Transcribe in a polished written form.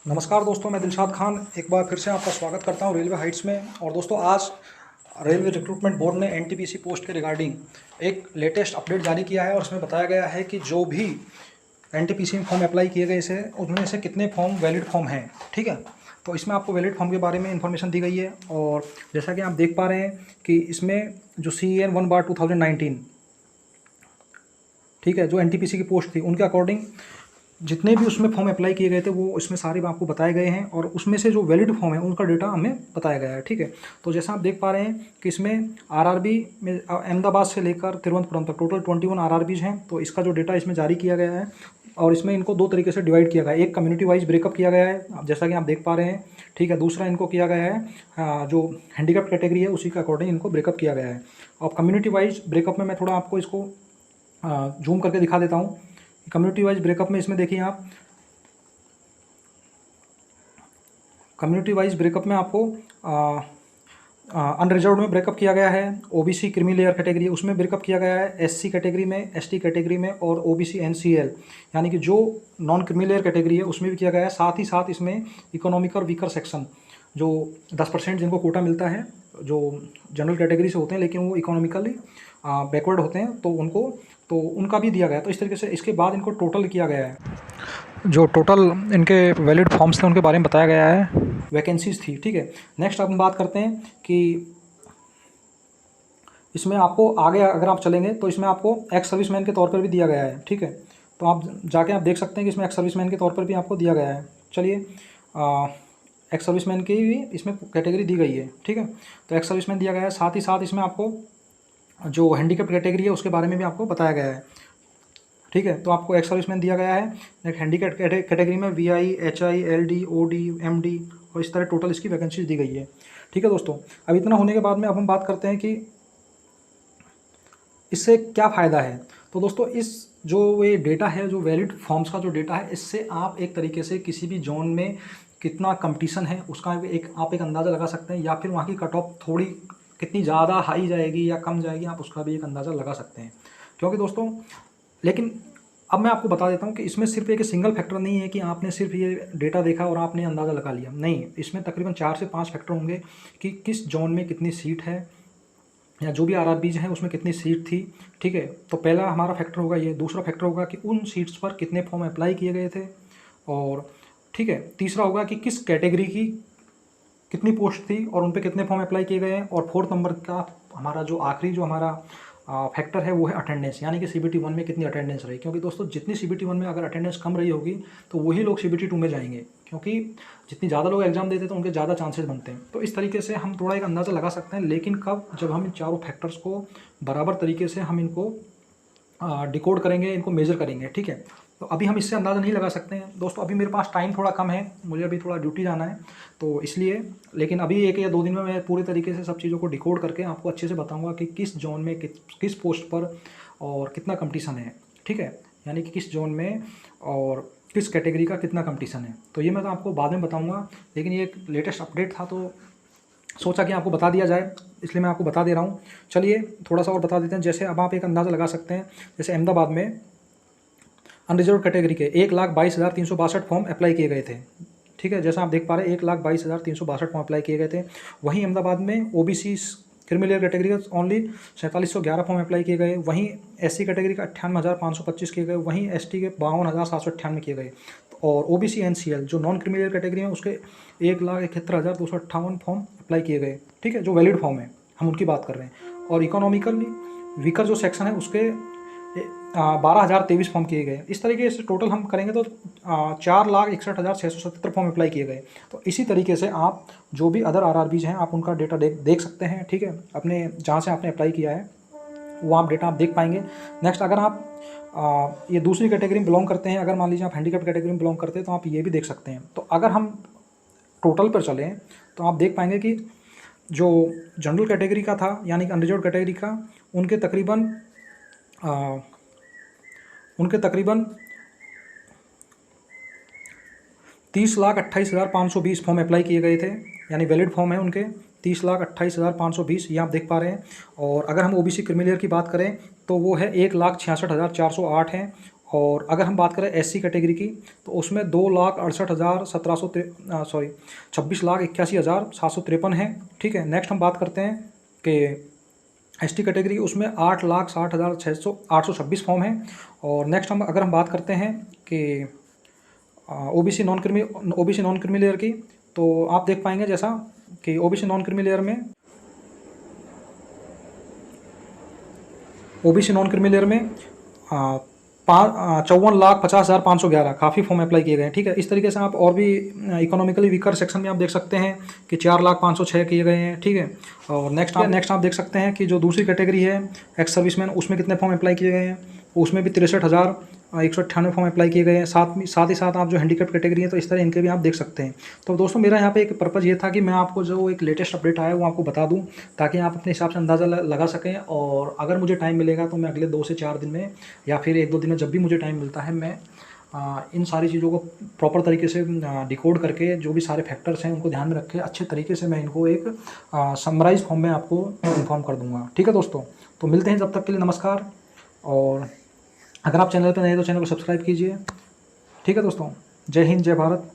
नमस्कार दोस्तों, मैं दिलशाद खान एक बार फिर से आपका स्वागत करता हूं रेलवे हाइट्स में। और दोस्तों, आज रेलवे रिक्रूटमेंट बोर्ड ने एनटीपीसी पोस्ट के रिगार्डिंग एक लेटेस्ट अपडेट जारी किया है और उसमें बताया गया है कि जो भी एनटीपीसी में फॉर्म अप्लाई किए गए से उनमें से कितने फॉर्म वैलिड फॉर्म हैं। ठीक है, तो इसमें आपको वैलिड फॉर्म के बारे में इन्फॉर्मेशन दी गई है। और जैसा कि आप देख पा रहे हैं कि इसमें जो CEN 1/2019, ठीक है, जो एनटीपीसी की पोस्ट थी उनके अकॉर्डिंग जितने भी उसमें फॉर्म अप्लाई किए गए थे वो इसमें सारे आपको बताए गए हैं और उसमें से जो वैलिड फॉर्म है उनका डेटा हमें बताया गया है। ठीक है, तो जैसा आप देख पा रहे हैं कि इसमें आरआरबी में अहमदाबाद से लेकर तिरुवनंतपुरम तक टोटल 21 आरआरबीज हैं। तो इसका जो डेटा इसमें जारी किया गया है और इसमें इनको दो तरीके से डिवाइड किया गया है। एक कम्युनिटी वाइज ब्रेकअप किया गया है, जैसा कि आप देख पा रहे हैं। ठीक है, दूसरा इनको किया गया है जो हैंडीकैप कैटेगरी है उसी के अकॉर्डिंग इनको ब्रेकअप किया गया है। और कम्युनिटी वाइज ब्रेकअप में मैं थोड़ा आपको इसको जूम करके दिखा देता हूँ। कम्युनिटी वाइज ब्रेकअप में इसमें देखिए आप, कम्युनिटी वाइज ब्रेकअप में आपको अनरिजर्व में ब्रेकअप किया गया है। ओबीसी क्रीमी लेयर कैटेगरी उसमें ब्रेकअप किया गया है, एससी कैटेगरी में, एसटी कैटेगरी में और ओबीसी एनसीएल यानी कि जो नॉन क्रीमी लेयर कैटेगरी है उसमें भी किया गया है। साथ ही साथ इसमें इकोनॉमिक और वीकर सेक्शन जो 10% जिनको कोटा मिलता है, जो जनरल कैटेगरी से होते हैं लेकिन वो इकोनॉमिकली बैकवर्ड होते हैं, तो उनका भी दिया गया है। तो इस तरीके से इसके बाद इनको टोटल किया गया है, जो टोटल इनके वैलिड फॉर्म्स थे उनके बारे में बताया गया है, वैकेंसीज थी। ठीक है, नेक्स्ट अब हम बात करते हैं कि इसमें आपको आगे अगर आप चलेंगे तो इसमें आपको एक्स सर्विसमैन के तौर पर भी दिया गया है। ठीक है, तो आप जाके आप देख सकते हैं कि इसमें एक्स सर्विसमैन के तौर पर भी आपको दिया गया है। चलिए, एक्स सर्विसमैन की भी इसमें कैटेगरी दी गई है। ठीक है, तो एक्स सर्विसमैन दिया गया है। साथ ही साथ इसमें आपको जो हैंडीकैप कैटेगरी है उसके बारे में भी आपको बताया गया है। ठीक है, तो आपको एक्स सर्विसमैन दिया गया है। एक हैंडीकैप कैटेगरी में VI, HI, LD, OD, MD और इस तरह टोटल इसकी वैकेंसीज दी गई है। ठीक है दोस्तों, अब इतना होने के बाद में अब हम बात करते हैं कि इससे क्या फ़ायदा है। तो दोस्तों, इस जो ये डेटा है, जो वैलिड फॉर्म्स का जो डेटा है, इससे आप एक तरीके से किसी भी जोन में कितना कंपटीशन है उसका आप एक अंदाज़ा लगा सकते हैं, या फिर वहाँ की कट ऑफ थोड़ी कितनी ज़्यादा हाई जाएगी या कम जाएगी, आप उसका भी एक अंदाज़ा लगा सकते हैं। क्योंकि दोस्तों, लेकिन अब मैं आपको बता देता हूँ कि इसमें सिर्फ एक सिंगल फैक्टर नहीं है कि आपने सिर्फ ये डेटा देखा और आपने अंदाज़ा लगा लिया। नहीं, इसमें तकरीबन 4 से 5 फैक्टर होंगे कि किस जोन में कितनी सीट है या जो भी आरआरबीज हैं उसमें कितनी सीट थी। ठीक है, तो पहला हमारा फैक्टर होगा ये। दूसरा फैक्टर होगा कि उन सीट्स पर कितने फॉर्म अप्लाई किए गए थे। और ठीक है, तीसरा होगा कि किस कैटेगरी की कितनी पोस्ट थी और उन पे कितने फॉर्म अप्लाई किए गए हैं। और फोर्थ नंबर का हमारा जो आखिरी जो हमारा फैक्टर है वो है अटेंडेंस, यानी कि CBT 1 में कितनी अटेंडेंस रही। क्योंकि दोस्तों, जितनी CBT 1 में अगर अटेंडेंस कम रही होगी तो वही लोग CBT 2 में जाएंगे, क्योंकि जितनी ज़्यादा लोग एग्जाम देते हैं तो उनके ज़्यादा चांसेस बनते हैं। तो इस तरीके से हम थोड़ा एक अंदाज़ा लगा सकते हैं, लेकिन कब, जब हम इन चारों फैक्टर्स को बराबर तरीके से हम इनको डिकोड करेंगे, इनको मेजर करेंगे। ठीक है, तो अभी हम इससे अंदाज़ा नहीं लगा सकते हैं दोस्तों। अभी मेरे पास टाइम थोड़ा कम है, मुझे अभी थोड़ा ड्यूटी जाना है तो इसलिए, लेकिन अभी 1 या 2 दिन में मैं पूरी तरीके से सब चीज़ों को डिकोड करके आपको अच्छे से बताऊंगा कि किस जोन में किस पोस्ट पर और कितना कंपटीशन है। ठीक है, यानी कि किस जोन में और किस कैटेगरी का कितना कंपटीशन है। तो ये मैं तो आपको बाद में बताऊँगा, लेकिन ये एक लेटेस्ट अपडेट था तो सोचा कि आपको बता दिया जाए, इसलिए मैं आपको बता दे रहा हूँ। चलिए थोड़ा सा और बता देते हैं। जैसे अब आप एक अंदाज़ा लगा सकते हैं, जैसे अहमदाबाद में अनरिजर्व कैटेगरी के 1,22,362 फॉर्म अप्लाई किए गए थे। ठीक है, जैसा आप देख पा रहे हैं 1,22,362 फॉर्म अप्लाई किए गए थे। वहीं अहमदाबाद में OBC क्रीमी लेयर कैटेगरी का ओनली 4711 फॉर्म अप्लाई किए गए। वहीं SC कैटेगरी का 58,525 किए गए। वहीं ST के 52,798 किए गए। और OBC NCL जो नॉन क्रीमी लेयर कैटेगरी है उसके 1,71,258 फॉर्म अप्लाई किए गए। ठीक है, जो वैलिड फॉर्म है हम उनकी बात कर रहे हैं। और इकोनॉमिकली वीकर जो सेक्शन है उसके 12,023 फॉर्म किए गए। इस तरीके से टोटल हम करेंगे तो 4,61,677 फॉर्म अप्लाई किए गए। तो इसी तरीके से आप जो भी अदर आरआरबीज हैं आप उनका डेटा देख सकते हैं। ठीक है, अपने जहाँ से आपने अप्लाई किया है वो आप डेटा आप देख पाएंगे। नेक्स्ट, अगर आप ये दूसरी कैटेगरी में बिलोंग करते हैं, अगर मान लीजिए आप हैंडीकैप कैटेगरी में बिलोंग करते हैं तो आप ये भी देख सकते हैं। तो अगर हम टोटल पर चलें तो आप देख पाएंगे कि जो जनरल कैटेगरी का था, यानी कि अनरिजर्व कैटेगरी का, उनके तकरीबन 30,28,520 फॉर्म अप्लाई किए गए थे, यानी वैलिड फॉर्म है उनके 30,28,520, ये आप देख पा रहे हैं। और अगर हम OBC क्रीमी लेयर की बात करें तो वो है 1,66,408 हैं। और अगर हम बात करें एससी कैटेगरी की तो उसमें 26,81,753 है। ठीक है, नेक्स्ट हम बात करते हैं कि एसटी कैटेगरी उसमें 8,60,826 फॉर्म है। और नेक्स्ट अगर हम बात करते हैं कि ओबीसी नॉन क्रीमी लेयर की, तो आप देख पाएंगे जैसा कि ओबीसी नॉन क्रीमी लेयर में 54,50,511 काफ़ी फॉर्म अप्लाई किए गए हैं। ठीक है, इस तरीके से आप और भी इकोनॉमिकली वीकर सेक्शन में आप देख सकते हैं कि 4,05,06 किए गए हैं। ठीक है, और नेक्स्ट आप देख सकते हैं कि जो दूसरी कैटेगरी है एक्स सर्विसमैन, उसमें कितने फॉर्म अप्लाई किए गए हैं, उसमें भी 63,198 फॉर्म अप्लाई किए गए हैं। साथ ही साथ आप जो हैंडीकैप कैटेगरी है तो इस तरह इनके भी आप देख सकते हैं। तो दोस्तों मेरा यहाँ पे एक पर्पज़ ये था कि मैं आपको जो एक लेटेस्ट अपडेट आया है वो आपको बता दूं, ताकि आप अपने हिसाब से अंदाज़ा लगा सकें। और अगर मुझे टाइम मिलेगा तो मैं अगले 2 से 4 दिन में या फिर 1-2 दिन में जब भी मुझे टाइम मिलता है, मैं इन सारी चीज़ों को प्रॉपर तरीके से डिकोड करके जो भी सारे फैक्टर्स हैं उनको ध्यान में रख के अच्छे तरीके से मैं इनको एक समराइज फॉर्म में आपको इन्फॉर्म कर दूँगा। ठीक है दोस्तों, तो मिलते हैं, जब तक के लिए नमस्कार। और अगर आप चैनल पर नए तो चैनल को सब्सक्राइब कीजिए। ठीक है दोस्तों, जय हिंद, जय भारत।